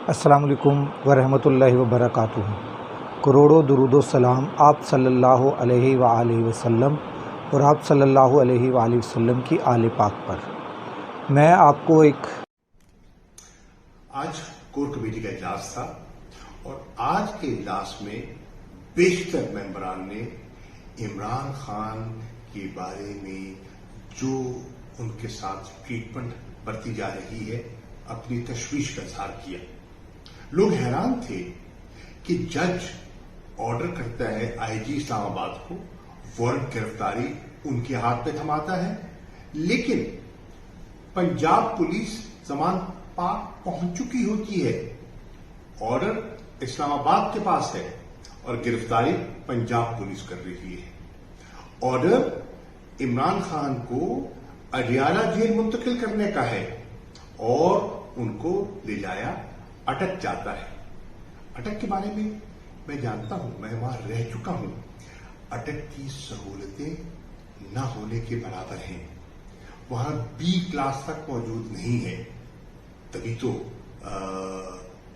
السلام علیکم ورحمۃ اللہ وبرکاتہ۔ کروڑوں درود و سلام آپ صلی اللہ علیہ وآلہ وسلم اور آپ صلی اللہ علیہ وآلہ وسلم کی آل پاک پر۔ میں آپ کو آج کور کمیٹی کا اجلاس تھا اور آج کے اجلاس میں بیشتر ممبران نے عمران خان کے بارے میں جو ان کے ساتھ ٹریٹمنٹ برتی جا رہی ہے اپنی تشویش کا اظہار کیا۔ لوگ حیران تھے کہ جج آرڈر کرتا ہے آئی جی اسلام آباد کو، وارنٹ گرفتاری ان کے ہاتھ میں تھماتا ہے، لیکن پنجاب پولیس زمان پاک پہنچ چکی ہوتی ہے، آرڈر اسلام آباد کے پاس ہے اور گرفتاری پنجاب پولیس کر رہی ہے۔ آرڈر عمران خان کو اڈیالہ جیل منتقل کرنے کا ہے اور ان کو لے جایا اٹک جاتا ہے۔ اٹک کے بارے میں جانتا ہوں، میں وہاں رہ چکا ہوں۔ اٹک کی سہولتیں نہ ہونے کے برابر ہیں، وہاں بی کلاس تک موجود نہیں ہے۔ تبھی تو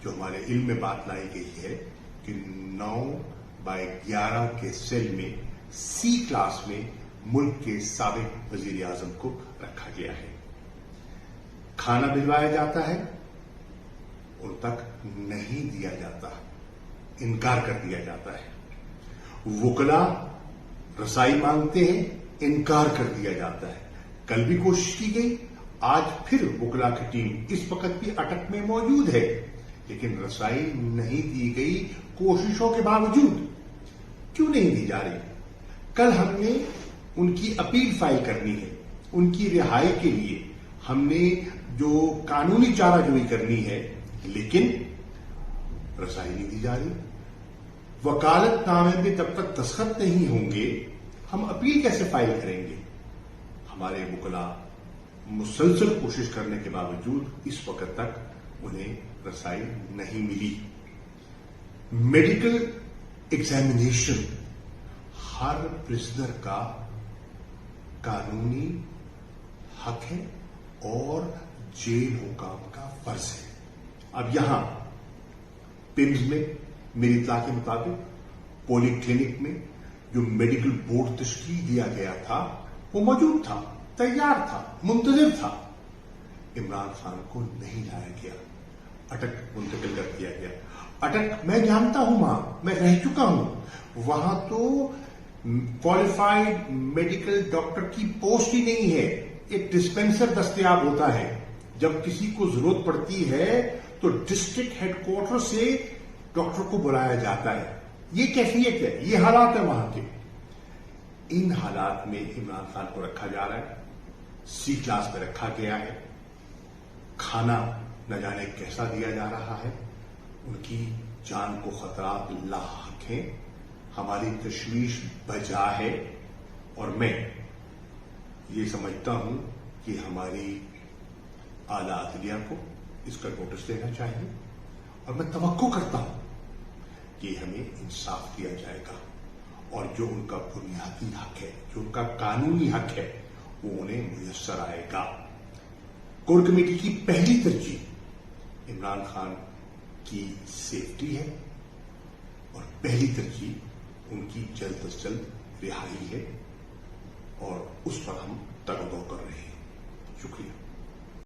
جو ہمارے علم میں بات لائی گئی ہے کہ 9/11 کے سیل میں سی کلاس میں ملک کے سابق وزیر اعظم کو رکھا گیا ہے۔ کھانا بھجوایا جاتا ہے، ان تک نہیں دیا جاتا، انکار کر دیا جاتا ہے۔ وکلاء رسائی مانگتے ہیں، انکار کر دیا جاتا ہے۔ کل بھی کوشش کی گئی، آج پھر وکلاء کی ٹیم اس وقت بھی اٹک میں موجود ہے، لیکن رسائی نہیں دی گئی کوششوں کے باوجود۔ کیوں نہیں دی جا رہی؟ کل ہم نے ان کی اپیل فائل کرنی ہے، ان کی رہائی کے لیے ہم نے جو قانونی چارہ جوئی کرنی ہے، لیکن رسائی نہیں دی جا رہی۔ وکالت نامے میں جب تک دستخط نہیں ہوں گے ہم اپیل کیسے فائل کریں گے؟ ہمارے وکلاء مسلسل کوشش کرنے کے باوجود اس وقت تک انہیں رسائی نہیں ملی۔ میڈیکل ایگزامینیشن ہر پرزنر کا قانونی حق ہے اور جیل حکام کا فرض ہے۔ اب یہاں پمز میں میری اطلاع کے مطابق پولی کلینک میں جو میڈیکل بورڈ تشکیل دیا گیا تھا وہ موجود تھا، تیار تھا، منتظر تھا۔ عمران خان کو نہیں لایا گیا، اٹک منتقل کر دیا گیا۔ اٹک میں جانتا ہوں، وہاں میں رہ چکا ہوں، وہاں تو کوالیفائڈ میڈیکل ڈاکٹر کی پوسٹ ہی نہیں ہے، ایک ڈسپینسر دستیاب ہوتا ہے۔ جب کسی کو ضرورت پڑتی ہے تو ڈسٹرکٹ ہیڈ کوارٹر سے ڈاکٹر کو بلایا جاتا ہے۔ یہ کیفیت ہے، یہ حالات ہے وہاں کے۔ ان حالات میں عمران خان کو رکھا جا رہا ہے، سی کلاس میں رکھا گیا ہے، کھانا نہ جانے کیسا دیا جا رہا ہے، ان کی جان کو خطرات لاحق ہیں۔ ہماری تشویش بجا ہے اور میں یہ سمجھتا ہوں کہ ہماری اعلیٰ عدلیہ کو اس کا نوٹس دینا چاہیے اور میں توقع کرتا ہوں کہ ہمیں انصاف دیا جائے گا اور جو ان کا بنیادی حق ہے، جو ان کا قانونی حق ہے، وہ انہیں میسر آئے گا۔ کور کمیٹی کی پہلی ترجیح عمران خان کی سیفٹی ہے اور پہلی ترجیح ان کی جلد از جلد رہائی ہے اور اس پر ہم تگ و دو کر رہے ہیں۔ شکریہ۔